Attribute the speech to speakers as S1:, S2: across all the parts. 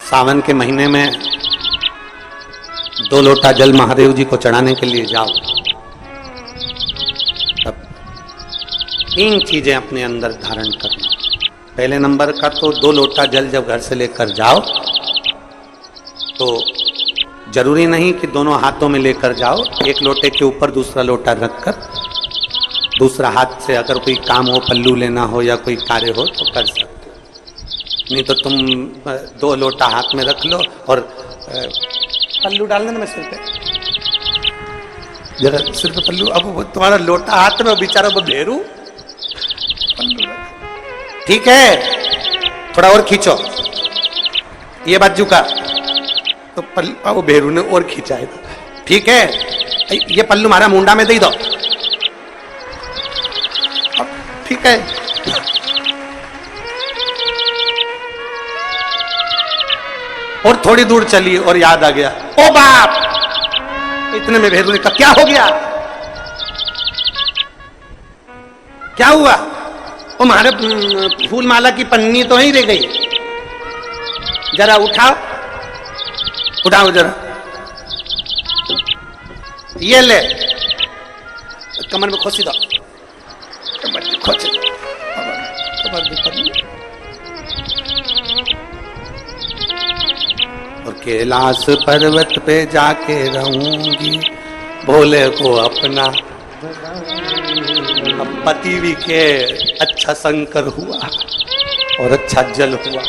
S1: सावन के महीने में 2 लोटा जल महादेव जी को चढ़ाने के लिए जाओ, तब 3 चीजें अपने अंदर धारण करना। पहले नंबर का तो 2 लोटा जल जब घर से लेकर जाओ तो जरूरी नहीं कि दोनों हाथों में लेकर जाओ, एक लोटे के ऊपर दूसरा लोटा रखकर दूसरा हाथ से अगर कोई काम हो, पल्लू लेना हो या कोई कार्य हो तो कर सकते हो। नहीं तो तुम 2 लोटा हाथ में रख लो और पल्लू डालना ना सिर पे, जरा सिर पे पल्लू। अब वो तुम्हारा लोटा हाथ में, बेचारा वो भेरू पल्लू, ठीक है, थोड़ा और खींचो ये बाजू का, तो पल्लू वो भेरू ने और खींचा है, ठीक है, ये पल्लू हमारा मुंडा में दे दो, ठीक है। और थोड़ी दूर चली और याद आ गया, ओ बाप, इतने में भेरू ने कहा क्या हो गया, क्या हुआ? वो हमारे फूल माला की पन्नी तो ही रह गई, जरा उठाओ, उठाओ जरा, ये ले, कमर में खोसी दो, कमर में खोसी दो, कमर में पन्नी। और कैलाश पर्वत पे जाके रहूंगी, भोले को अपना। अब पति भी के अच्छा शंकर हुआ और अच्छा जल हुआ।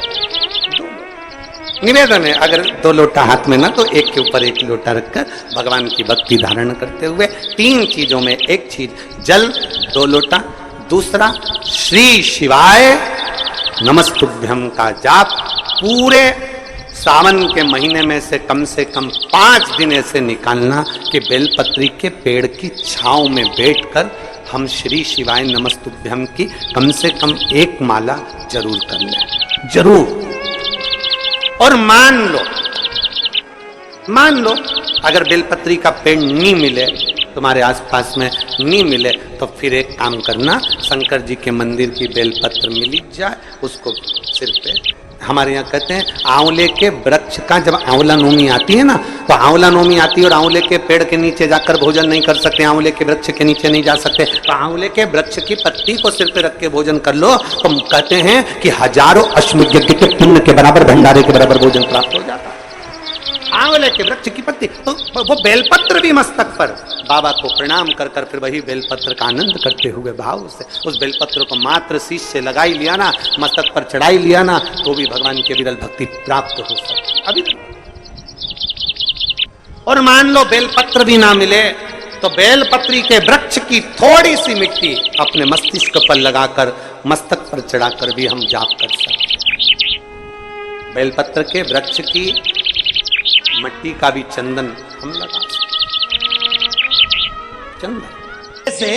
S1: निवेदन है, अगर 2 लोटा हाथ में ना तो एक के ऊपर एक लोटा रखकर भगवान की भक्ति धारण करते हुए 3 चीजों में एक चीज जल, 2 लोटा, दूसरा श्री शिवाय नमस्तुभ्यम का जाप पूरे सावन के महीने में से कम 5 दिन ऐसे निकालना कि बेलपत्री के पेड़ की छांव में बैठकर हम श्री शिवाय नमस्तुभ्यम की कम से कम 1 माला जरूर कर लें, जरूर। और मान लो अगर बेलपत्री का पेड़ नहीं मिले, तुम्हारे आसपास में नहीं मिले, तो फिर एक काम करना, शंकर जी के मंदिर की बेलपत्र मिली जाए, उसको सिर पे, हमारे यहाँ कहते हैं आंवले के वृक्ष का जब आंवला नोमी आती है ना, तो आंवला नोमी आती है और आंवले के पेड़ के नीचे जाकर भोजन नहीं कर सकते, आंवले के वृक्ष के नीचे नहीं जा सकते, तो आंवले के वृक्ष की पत्ती को सिर पे रख के भोजन कर लो, तो कहते हैं कि हजारों अश्वमेध यज्ञ के पुण्य के बराबर, भंडारे के बराबर भोजन प्राप्त हो जाता है। आंवले के वृक्ष की पत्ती, तो वो बेलपत्र भी मस्तक पर बाबा को प्रणाम कर कर फिर वही बेलपत्र का आनंद करते हुए भाव से उस बेलपत्र को मात्र शीश से लगाई लिया ना, मस्तक पर चढ़ाई लिया ना, तो भी भगवान की विरल भक्ति प्राप्त हो सकती अभी। और मान लो बेलपत्र भी ना मिले, तो बेलपत्री के वृक्ष की थोड़ी सी मिट्टी अपने मस्तिष्क पर लगाकर मस्तक पर चढ़ाकर भी हम जाप कर सकते। बेलपत्र के वृक्ष की मट्टी का भी चंदन हम लगा सकते, चंदन से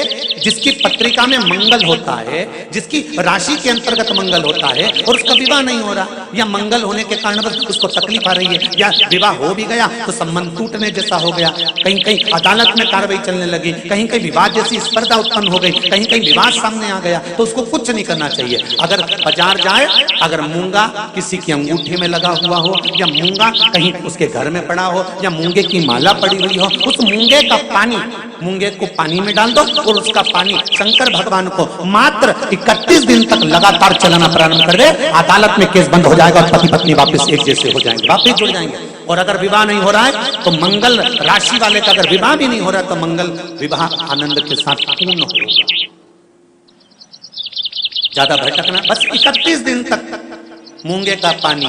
S1: जिसकी पत्रिका में मंगल होता है, जिसकी राशि के अंतर्गत मंगल होता है और उसका विवाह नहीं हो रहा, या मंगल होने के कारण उसको तकलीफ आ रही है, या विवाह हो भी गया तो संबंध टूटने जैसा हो गया, कहीं कहीं अदालत में कार्रवाई चलने लगी, कहीं कहीं विवाद जैसी स्पर्धा उत्पन्न हो गई, कहीं कहीं विवाद सामने आ गया, तो उसको कुछ नहीं करना चाहिए। अगर बाजार जाए, अगर मूंगा किसी की अंगूठी में लगा हुआ हो, या मूंगा कहीं उसके घर में पड़ा हो, या मूंगे की माला पड़ी हुई हो, उस मूंगे का पानी, मूंगे को पानी में डाल दो और उसका पानी शंकर भगवान को मात्र 31 दिन तक लगातार चलाना प्रारंभ कर दे, अदालत में केस बंद हो जाएगा और पति पत्नी वापस एक जैसे हो जाएंगे, वापस जुड़ जाएंगे। और अगर विवाह नहीं हो रहा है तो मंगल राशि वाले का अगर विवाह भी नहीं हो रहा है तो मंगल विवाह आनंद के साथ पूर्ण होगा। ज्यादा भटकना, बस 31 दिन तक मूंगे का पानी,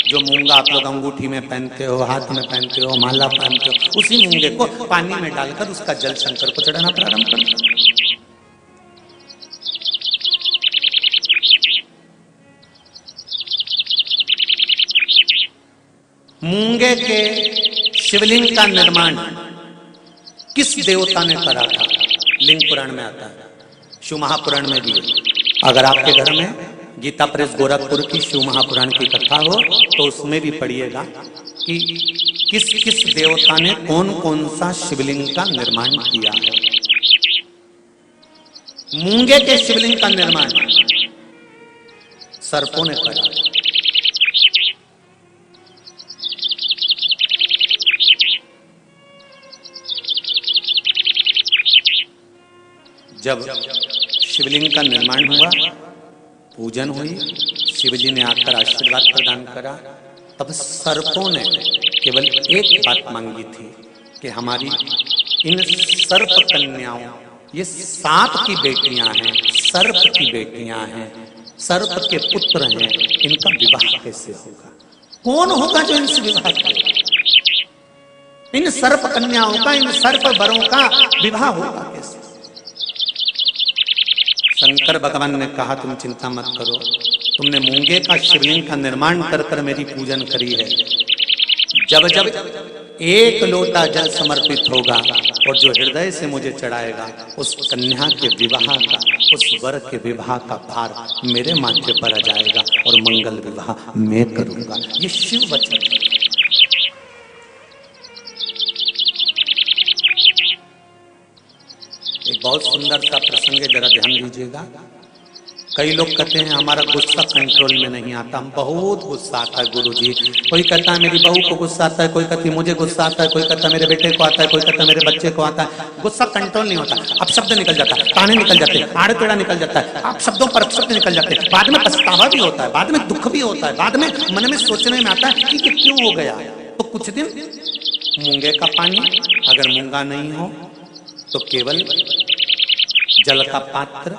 S1: जो मूंगा आप लोग अंगूठी में पहनते हो, हाथ में पहनते हो, माला पहनते हो, उसी मूंगे को पानी में डालकर उसका जल शंकर को चढ़ाना प्रारंभ कर दो। मूंगे के शिवलिंग का निर्माण किस देवता ने करा था? लिंग पुराण में आता है, शिव महापुराण में भी है। अगर आपके घर में गीता प्रेस गोरखपुर की शिव महापुराण की कथा हो तो उसमें भी पढ़िएगा कि किस किस देवता ने कौन कौन सा शिवलिंग का निर्माण किया है। मूंगे के शिवलिंग का निर्माण सर्पों ने करा, जब शिवलिंग का निर्माण हुआ, पूजन हुई, शिवजी ने आकर आशीर्वाद प्रदान करा, तब सर्पों ने केवल एक बात मांगी थी कि हमारी इन सर्प कन्याओं, ये सांप की बेटियां हैं, सर्प की बेटियां हैं, सर्प के पुत्र हैं, इनका विवाह कैसे होगा? कौन होगा जो इनसे विवाह करे? इन सर्प कन्याओं का, इन सर्प वरों का विवाह होगा कैसे? शंकर भगवान ने कहा तुम चिंता मत करो, तुमने मूंगे का शिवलिंग का निर्माण कर कर मेरी पूजन करी है, जब जब एक लोटा जल समर्पित होगा और जो हृदय से मुझे चढ़ाएगा, उस कन्या के विवाह का, उस वर के विवाह का भार मेरे माथे पर आ जाएगा और मंगल विवाह मैं करूंगा। ये शिव वचन है। एक बहुत सुंदर सा प्रसंग है, जरा ध्यान दीजिएगा। कई लोग कहते हैं हमारा गुस्सा कंट्रोल में नहीं आता, हम बहुत गुस्सा आता है गुरुजी। कोई कहता है मेरी बहू को गुस्सा आता है, कोई कहती है मुझे गुस्सा आता है, कोई कहता है मेरे बेटे को आता है, कोई कहता है मेरे बच्चे को आता है। गुस्सा कंट्रोल नहीं होता, अब शब्द निकल जाता है, ताने निकल जाते हैं, आड़े टेढ़ा निकल जाता है, आप शब्दों पर शब्द निकल जाते हैं, बाद में पछतावा भी होता है, बाद में दुख भी होता है, बाद में मन में सोचने में आता है कि ये क्यों हो गया। तो कुछ दिन मूंगे का पानी, अगर मूंगा नहीं हो तो केवल जल का पात्र,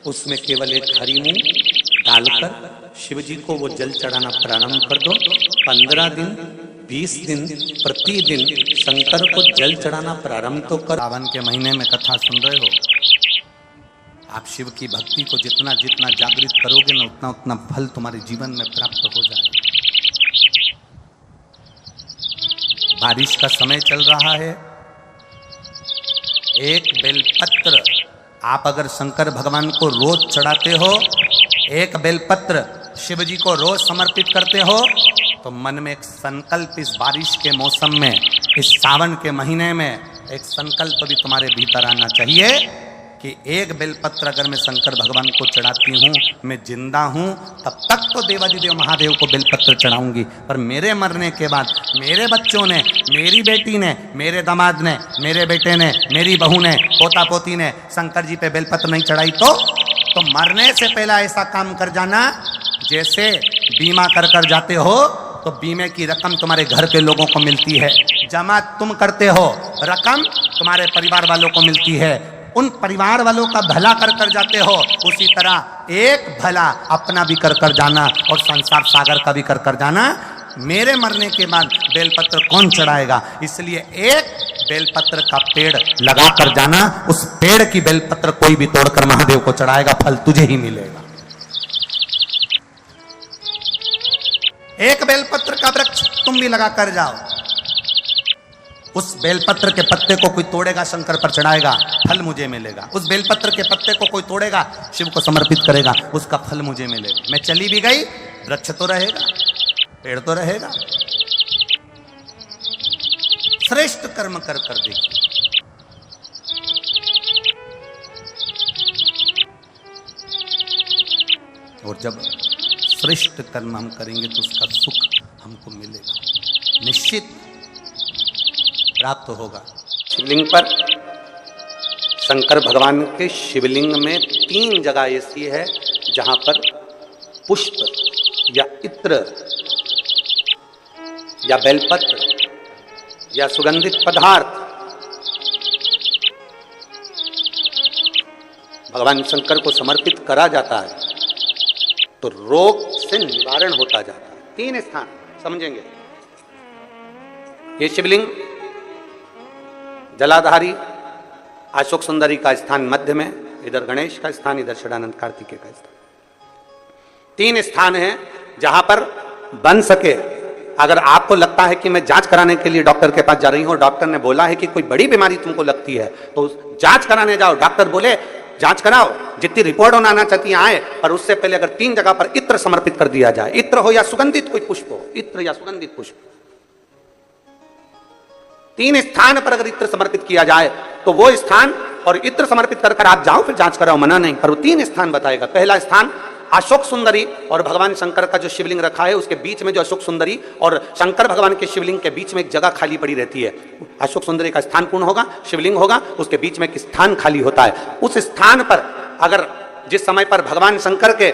S1: उसमें केवल एक हरी मूंग डालकर शिव जी को वो जल चढ़ाना प्रारंभ कर दो। 15 दिन 20 दिन प्रतिदिन शंकर को जल चढ़ाना प्रारंभ तो कर। सावन के महीने में कथा सुन रहे हो, आप शिव की भक्ति को जितना जितना जागृत करोगे ना, उतना उतना फल तुम्हारे जीवन में प्राप्त हो जाएगा। बारिश का समय चल रहा है, एक बेलपत्र आप अगर शंकर भगवान को रोज चढ़ाते हो, एक बेलपत्र शिव जी को रोज समर्पित करते हो, तो मन में एक संकल्प इस बारिश के मौसम में, इस सावन के महीने में एक संकल्प भी तुम्हारे भीतर आना चाहिए कि एक बेलपत्र अगर मैं शंकर भगवान को चढ़ाती हूँ, मैं जिंदा हूँ, तब तक तो देवादिदेव महादेव को बेलपत्र चढ़ाऊंगी, पर मेरे मरने के बाद मेरे बच्चों ने, मेरी बेटी ने, मेरे दामाद ने, मेरे बेटे ने, मेरी बहू ने, पोता पोती ने शंकर जी पे बेलपत्र नहीं चढ़ाई तो मरने से पहले ऐसा काम कर जाना, जैसे बीमा कर जाते हो तो बीमे की रकम तुम्हारे घर के लोगों को मिलती है, जमा तुम करते हो, रकम तुम्हारे परिवार वालों को मिलती है, उन परिवार वालों का भला कर जाते हो, उसी तरह एक भला अपना भी कर जाना और संसार सागर का भी कर जाना। मेरे मरने के बाद बेलपत्र कौन चढ़ाएगा, इसलिए एक बेलपत्र का पेड़ लगा कर जाना, उस पेड़ की बेलपत्र कोई भी तोड़कर महादेव को चढ़ाएगा, फल तुझे ही मिलेगा। एक बेलपत्र का वृक्ष तुम भी लगा कर जाओ, उस बेलपत्र के पत्ते को कोई तोड़ेगा, शंकर पर चढ़ाएगा, फल मुझे मिलेगा। उस बेलपत्र के पत्ते को कोई तोड़ेगा, शिव को समर्पित करेगा, उसका फल मुझे मिलेगा। मैं चली भी गई, वृक्ष तो रहेगा, पेड़ तो रहेगा। श्रेष्ठ कर्म कर देखिए। और जब श्रेष्ठ कर्म हम करेंगे तो उसका सुख हमको मिलेगा, निश्चित प्राप्त होगा। शिवलिंग पर, शंकर भगवान के शिवलिंग में 3 जगह ऐसी है जहां पर पुष्प या इत्र या बेलपत्र या सुगंधित पदार्थ भगवान शंकर को समर्पित करा जाता है तो रोग से निवारण होता जाता है। 3 स्थान समझेंगे। ये शिवलिंग जलाधारी अशोक सुंदरी का स्थान मध्य में, इधर गणेश का स्थान, इधर षडानंद कार्तिकेय का स्थान। 3 स्थान हैं जहां पर बन सके। अगर आपको लगता है कि मैं जांच कराने के लिए डॉक्टर के पास जा रही हूं, डॉक्टर ने बोला है कि कोई बड़ी बीमारी तुमको लगती है, तो जांच कराने जाओ, डॉक्टर बोले जांच कराओ, जितनी रिपोर्ट होना आना चाहती आए, पर उससे पहले अगर 3 जगह पर इत्र समर्पित कर दिया जाए, इत्र हो या सुगंधित कोई पुष्प हो, इत्र या सुगंधित पुष्प, 3 स्थान पर अगर इत्र समर्पित किया जाए तो वो स्थान और इत्र समर्पित कर आप जाओ, फिर जांच कराओ, मना नहीं, पर वो 3 स्थान बताएगा। पहला स्थान अशोक सुंदरी और भगवान शंकर का जो शिवलिंग रखा है उसके बीच में जो अशोक सुंदरी और शंकर भगवान के शिवलिंग के बीच में एक जगह खाली पड़ी रहती है। अशोक सुंदरी का स्थान पूर्ण होगा, शिवलिंग होगा, उसके बीच में एक स्थान खाली होता है। उस स्थान पर अगर जिस समय पर भगवान शंकर के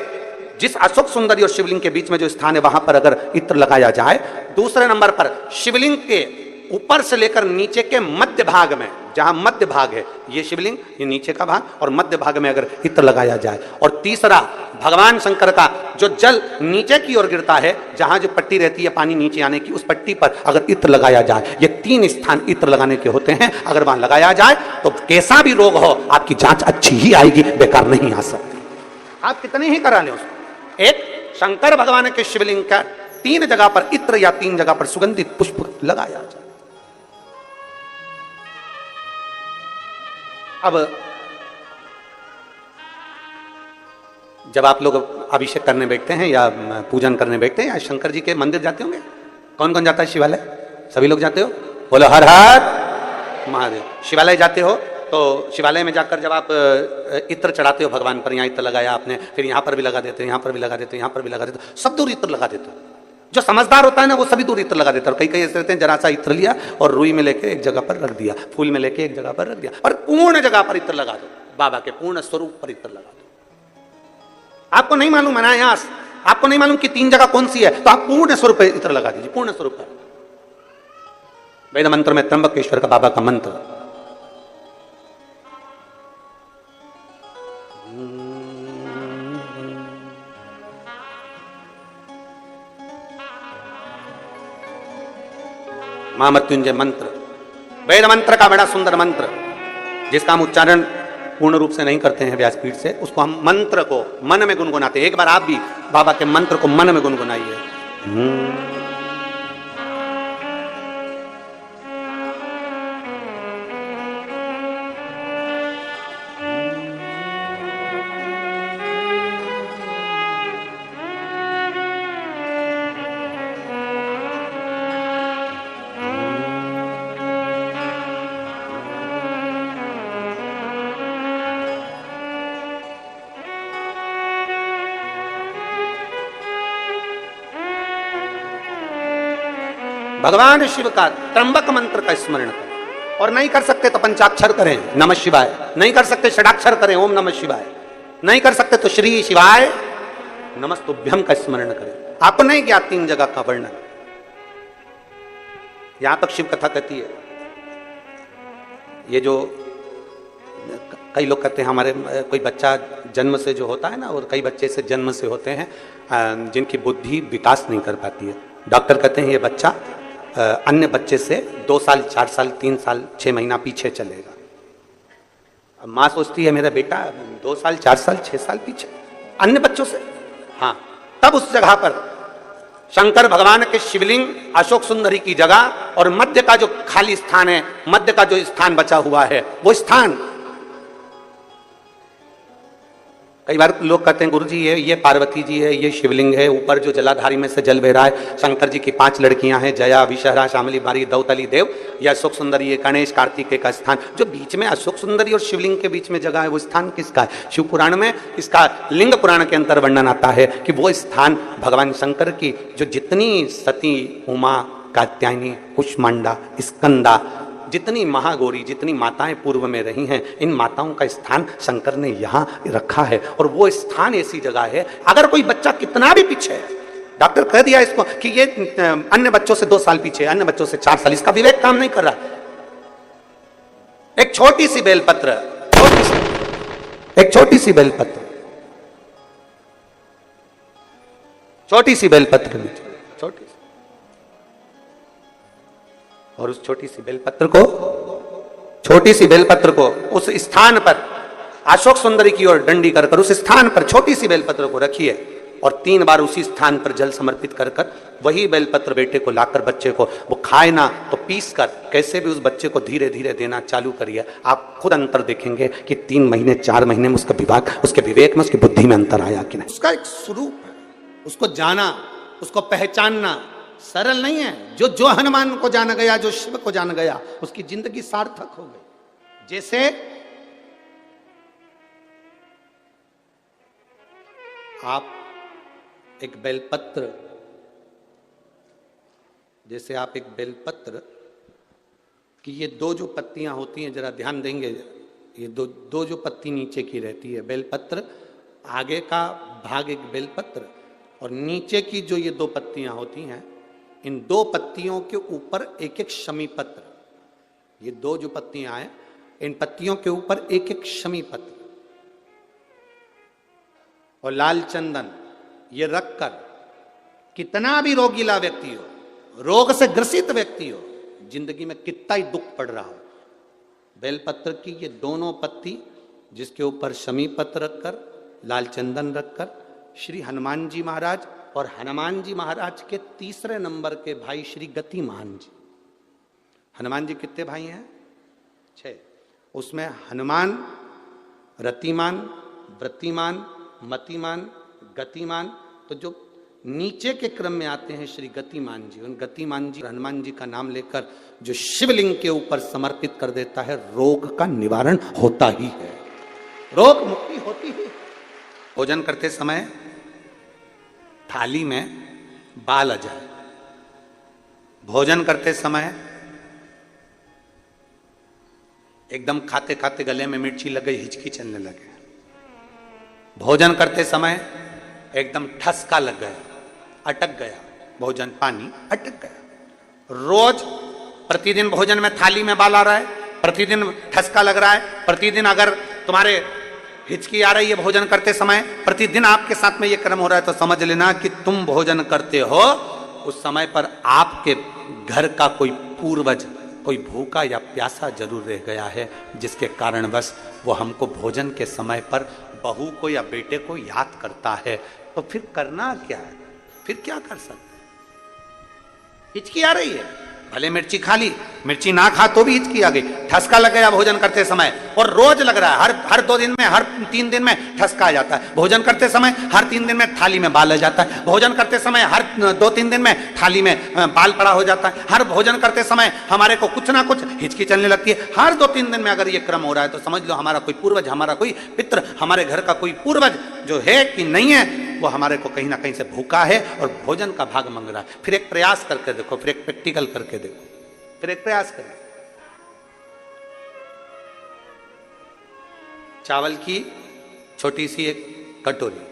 S1: जिस अशोक सुंदरी और शिवलिंग के बीच में जो स्थान है वहां पर अगर इत्र लगाया जाए, दूसरे नंबर पर शिवलिंग के ऊपर से लेकर नीचे के मध्य भाग में, जहां मध्य भाग है ये शिवलिंग, ये नीचे का भाग, और मध्य भाग में अगर इत्र लगाया जाए, और तीसरा भगवान शंकर का जो जल नीचे की ओर गिरता है, जहां जो पट्टी रहती है पानी नीचे आने की, उस पट्टी पर अगर इत्र लगाया जाए, ये 3 स्थान इत्र लगाने के होते हैं। अगर वहां लगाया जाए तो कैसा भी रोग हो आपकी जांच अच्छी ही आएगी, बेकार नहीं आ सकती। आप कितने ही करा लें उसको। एक शंकर भगवान के शिवलिंग का 3 जगह पर इत्र या 3 जगह पर सुगंधित पुष्प लगाया जाए। अब जब आप लोग अभिषेक करने बैठते हैं या पूजन करने बैठते हैं या शंकर जी के मंदिर जाते होंगे, कौन कौन जाता है शिवालय? सभी लोग जाते हो? बोलो हर हर महादेव। शिवालय जाते हो तो शिवालय में जाकर जब आप इत्र चढ़ाते हो भगवान पर, यहाँ इत्र लगाया आपने, फिर यहाँ पर भी लगा देते हो, यहाँ पर भी लगा देते हो, यहाँ पर भी लगा देते हो, सब दूर इत्र लगा देते हो। जो समझदार होता है ना वो सभी दूर इत्र लगा देता है। और कई कई ऐसे रहते हैं जरा सा इत्र लिया और रुई में लेके एक जगह पर रख दिया, फूल में लेके एक जगह पर रख दिया, और पूर्ण जगह पर इत्र लगा दो, बाबा के पूर्ण स्वरूप पर इत्र लगा दो। आपको नहीं मालूम अनायास, आपको नहीं मालूम कि 3 जगह कौन सी है, तो आप पूर्ण स्वरूप पर इत्र लगा दीजिए, पूर्ण स्वरूप पर। वेद मंत्र में त्र्यंबकेश्वर का बाबा का मंत्र, महामृत्युंजय मंत्र, वेद मंत्र का बड़ा सुंदर मंत्र, जिसका हम उच्चारण पूर्ण रूप से नहीं करते हैं व्यासपीठ से, उसको हम मंत्र को मन में गुनगुनाते हैं। एक बार आप भी बाबा के मंत्र को मन में गुनगुनाइए। भगवान शिव का त्र्यंबक मंत्र का स्मरण करें, और नहीं कर सकते तो पंचाक्षर करें नमः शिवाय, नहीं कर सकते षडाक्षर करें ओम नमः शिवाय, नहीं कर सकते तो श्री शिवाय नमस्तुभ्यम का स्मरण करें। आपको नहीं क्या 3 जगह का वर्णन, यहां तक शिव कथा कहती है। ये जो कई लोग कहते हैं हमारे कोई बच्चा जन्म से जो होता है ना, और कई बच्चे से जन्म से होते हैं जिनकी बुद्धि विकास नहीं कर पाती है। डॉक्टर कहते हैं ये बच्चा अन्य बच्चे से 2 साल 4 साल 3 साल 6 महीना पीछे चलेगा। अब माँ सोचती है मेरा बेटा 2 साल 4 साल 6 साल पीछे अन्य बच्चों से। हाँ, तब उस जगह पर शंकर भगवान के शिवलिंग, अशोक सुंदरी की जगह और मध्य का जो खाली स्थान है, मध्य का जो स्थान बचा हुआ है, वो स्थान कई बार लोग कहते हैं गुरुजी ये पार्वती जी है, ये शिवलिंग है, ऊपर जो जलाधारी में से जल बह रहा है, शंकर जी की 5 लड़कियां हैं, जया, विषहरा, शामली, बारी, दौतली देव, या अशोक सुंदरी, ये गणेश कार्तिकेय का स्थान। जो बीच में अशोक सुंदरी और शिवलिंग के बीच में जगह है वो स्थान किसका है? शिव पुराण में इसका लिंग पुराण के अंतर वर्णन आता है कि वो स्थान भगवान शंकर की जो जितनी सती, उमा, कात्यायनी, कुष्मांडा, स्कंदा, जितनी महागौरी, जितनी माताएं पूर्व में रही हैं, इन माताओं का स्थान शंकर ने यहाँ रखा है। और वो स्थान ऐसी जगह है, अगर कोई बच्चा कितना भी पीछे है, डॉक्टर कह दिया इसको कि ये अन्य बच्चों से 2 साल पीछे, अन्य बच्चों से 4 साल, इसका विवेक काम नहीं कर रहा। एक छोटी सी बेलपत्र, एक छोटी सी बेलपत्र, छोटी सी बेलपत्र नीचे, छोटी सी, और उस छोटी सी बेलपत्र को, छोटी सी बेलपत्र को उस स्थान पर अशोक सुंदरी की ओर डंडी कर कर उस स्थान पर छोटी सी बेलपत्र को रखिए, और 3 बार उसी स्थान पर जल समर्पित कर कर वही बेलपत्र बेटे को लाकर बच्चे को, वो खाए ना तो पीस कर कैसे भी उस बच्चे को धीरे धीरे देना चालू करिए। आप खुद अंतर देखेंगे कि 3 महीने 4 महीने में उसका विभाग, उसके विवेक में, उसकी बुद्धि में अंतर आया कि नहीं। उसका एक स्वरूप है, उसको जाना, उसको पहचानना सरल नहीं है। जो हनुमान को जान गया, जो शिव को जान गया, उसकी जिंदगी सार्थक हो गई। जैसे आप एक बेलपत्र, जैसे आप एक बेलपत्र कि ये दो जो पत्तियां होती हैं, जरा ध्यान देंगे, ये दो जो पत्ती नीचे की रहती है बेलपत्र, आगे का भाग एक बेलपत्र और नीचे की जो ये दो पत्तियां होती हैं, इन दो पत्तियों के ऊपर एक एक शमी पत्र, ये दो जो पत्तियां हैं इन पत्तियों के ऊपर एक एक शमी पत्र और लाल चंदन ये रखकर, कितना भी रोगीला व्यक्ति हो, रोग से ग्रसित व्यक्ति हो, जिंदगी में कितना ही दुख पड़ रहा हो, बेलपत्र की ये दोनों पत्ती जिसके ऊपर शमी पत्र रखकर, लाल चंदन रखकर, श्री हनुमान जी महाराज और हनुमान जी महाराज के तीसरे नंबर के भाई श्री गतिमान जी, हनुमान जी कितने भाई हैं? 6। उसमें हनुमान, रतिमान, व्रतिमान, मतिमान, गतिमान, तो जो नीचे के क्रम में आते हैं श्री गतिमान जी, उन गतिमान जी हनुमान जी का नाम लेकर जो शिवलिंग के ऊपर समर्पित कर देता है, रोग का निवारण होता ही है, रोग मुक्ति होती ही। भोजन करते समय थाली में बाल आ जाए, भोजन करते समय एकदम खाते खाते गले में मिर्ची लग गई, हिचकी चलने लगे, भोजन करते समय एकदम ठसका लग गया, अटक गया भोजन, पानी अटक गया, रोज प्रतिदिन भोजन में थाली में बाल आ रहा है, प्रतिदिन ठसका लग रहा है, प्रतिदिन अगर तुम्हारे हिचकी आ रही है भोजन करते समय, प्रतिदिन आपके साथ में ये क्रम हो रहा है, तो समझ लेना कि तुम भोजन करते हो उस समय पर आपके घर का कोई पूर्वज कोई भूखा या प्यासा जरूर रह गया है, जिसके कारणवश वो हमको भोजन के समय पर बहू को या बेटे को याद करता है। तो फिर करना क्या है, फिर क्या कर सकते हैं? हिचकी आ रही है, भले मिर्ची खा ली, मिर्ची ना खा तो भी हिचकी आ गई, ठसका लग गया भोजन करते समय, और रोज लग रहा है, हर 2 दिन में, हर 3 दिन में ठसका आ जाता है, भोजन करते समय हर 3 दिन में थाली में बाल आ जाता है, भोजन करते समय हर 2-3 दिन में थाली में बाल पड़ा हो जाता है, हर भोजन करते समय हमारे को कुछ ना कुछ हिचकी चलने लगती है, हर 2-3 दिन में अगर ये क्रम हो रहा है तो समझ लो हमारा कोई पूर्वज, हमारा कोई पितृ, हमारे घर का कोई पूर्वज जो है कि नहीं है, वो हमारे को कहीं ना कहीं से भूखा है और भोजन का भाग मांग रहा है। फिर एक प्रयास करके देखो, फिर एक प्रैक्टिकल करके देखो, फिर एक प्रयास करें। चावल की छोटी सी एक कटोरी,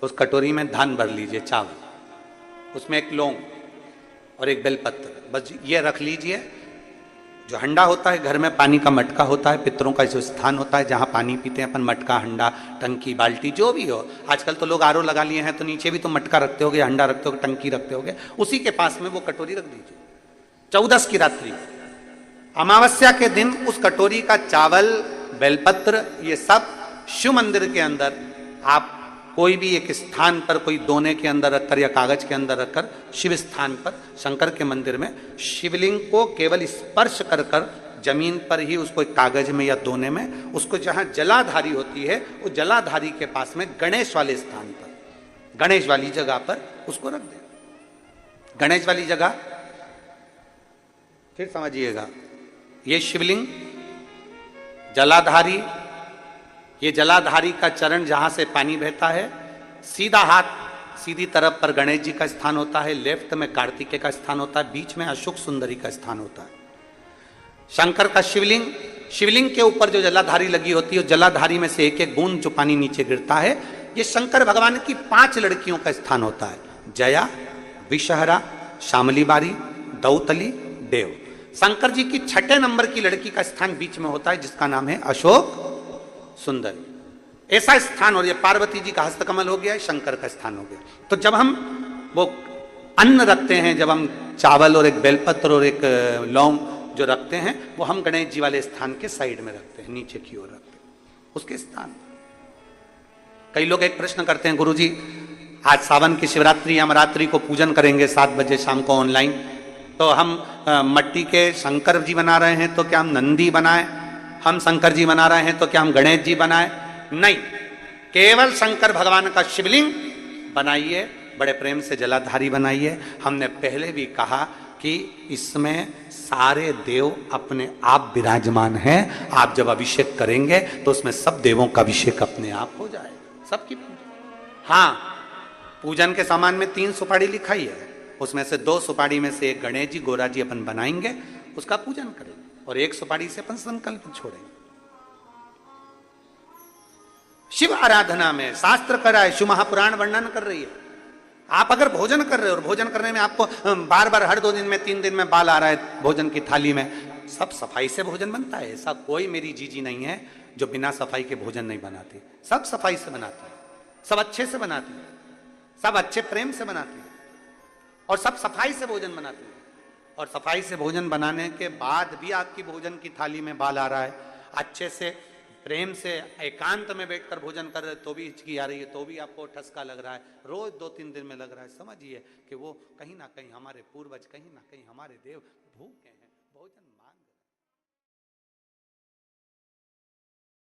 S1: उस कटोरी में धान भर लीजिए चावल, उसमें एक लौंग और एक बेलपत्र, बस ये रख लीजिए। जो हंडा होता है, घर में पानी का मटका होता है, पितरों का जो स्थान होता है जहाँ पानी पीते हैं अपन, मटका, हंडा, टंकी, बाल्टी, जो भी हो, आजकल तो लोग आरओ लगा लिए हैं तो नीचे भी तो मटका रखते होगे, हंडा रखते होगे, टंकी रखते होगे, उसी के पास में वो कटोरी रख दीजिए। 14 की रात्रि, अमावस्या के दिन उस कटोरी का चावल, बेलपत्र, ये सब शिव मंदिर के अंदर आप कोई भी एक स्थान पर, कोई दोने के अंदर रखकर या कागज के अंदर रखकर, शिव स्थान पर, शंकर के मंदिर में शिवलिंग को केवल स्पर्श कर कर जमीन पर ही उसको एक कागज में या दोने में, उसको जहां जलाधारी होती है वो जलाधारी के पास में गणेश वाले स्थान पर, गणेश वाली जगह पर उसको रख दे। गणेश वाली जगह फिर समझिएगा, ये शिवलिंग जलाधारी, ये जलाधारी का चरण जहां से पानी बहता है, सीधा हाथ सीधी तरफ पर गणेश जी का स्थान होता है, लेफ्ट में कार्तिकेय का स्थान होता है, बीच में अशोक सुंदरी का स्थान होता है। शंकर का शिवलिंग, शिवलिंग के ऊपर जो जलाधारी लगी होती है, जलाधारी में से एक एक बूंद जो पानी नीचे गिरता है, ये शंकर भगवान की 5 लड़कियों का स्थान होता है, जया, विषहरा, शामली बारी, दौतली, देव। शंकर जी की 6 नंबर की लड़की का स्थान बीच में होता है, जिसका नाम है अशोक सुंदर। ऐसा स्थान, और ये पार्वती जी का हस्तकमल हो गया, शंकर का स्थान हो गया। तो जब हम वो अन्न रखते हैं, जब हम चावल और एक बेलपत्र और एक लौंग जो रखते हैं, वो हम गणेश जी वाले स्थान के साइड में रखते हैं, नीचे की ओर रखते हैं उसके स्थान। कई लोग एक प्रश्न करते हैं, गुरुजी आज सावन की शिवरात्रि, हम रात्रि को पूजन करेंगे 7 बजे शाम को ऑनलाइन, तो हम मट्टी के शंकर जी बना रहे हैं, तो क्या हम नंदी बनाएं? हम शंकर जी बना रहे हैं तो क्या हम गणेश जी बनाएं? नहीं, केवल शंकर भगवान का शिवलिंग बनाइए, बड़े प्रेम से जलाधारी बनाइए। हमने पहले भी कहा कि इसमें सारे देव अपने आप विराजमान हैं। आप जब अभिषेक करेंगे तो उसमें सब देवों का अभिषेक अपने आप हो जाएगा, सबकी। हाँ, पूजन के सामान में 3 सुपारी लिखाई है, उसमें से 2 सुपारी में से एक गणेश जी गोरा जी अपन बनाएंगे, उसका पूजन करेंगे, और 1 सुपारी से अपन संकल्प छोड़ेंगे। शिव आराधना में शास्त्र कर रहा है, शिव महापुराण वर्णन कर रही है। आप अगर भोजन कर रहे हो और भोजन करने में आपको बार बार हर 2 दिन में 3 दिन में बाल आ रहा है भोजन की थाली में, सब सफाई से भोजन बनता है। ऐसा कोई मेरी जीजी नहीं है जो बिना सफाई के भोजन नहीं बनाती, सब सफाई से बनाती है, सब अच्छे से बनाती है, सब अच्छे प्रेम से बनाती है, और सब सफाई से भोजन बनाती है। और सफाई से भोजन बनाने के बाद भी आपकी भोजन की थाली में बाल आ रहा है, अच्छे से प्रेम से एकांत में बैठकर भोजन कर रहे तो भी हिचकी आ रही है, तो भी आपको ठसका लग रहा है, रोज 2-3 दिन में लग रहा है, समझिए कि वो कहीं ना कहीं हमारे पूर्वज, कहीं ना कहीं हमारे देव भूखे हैं।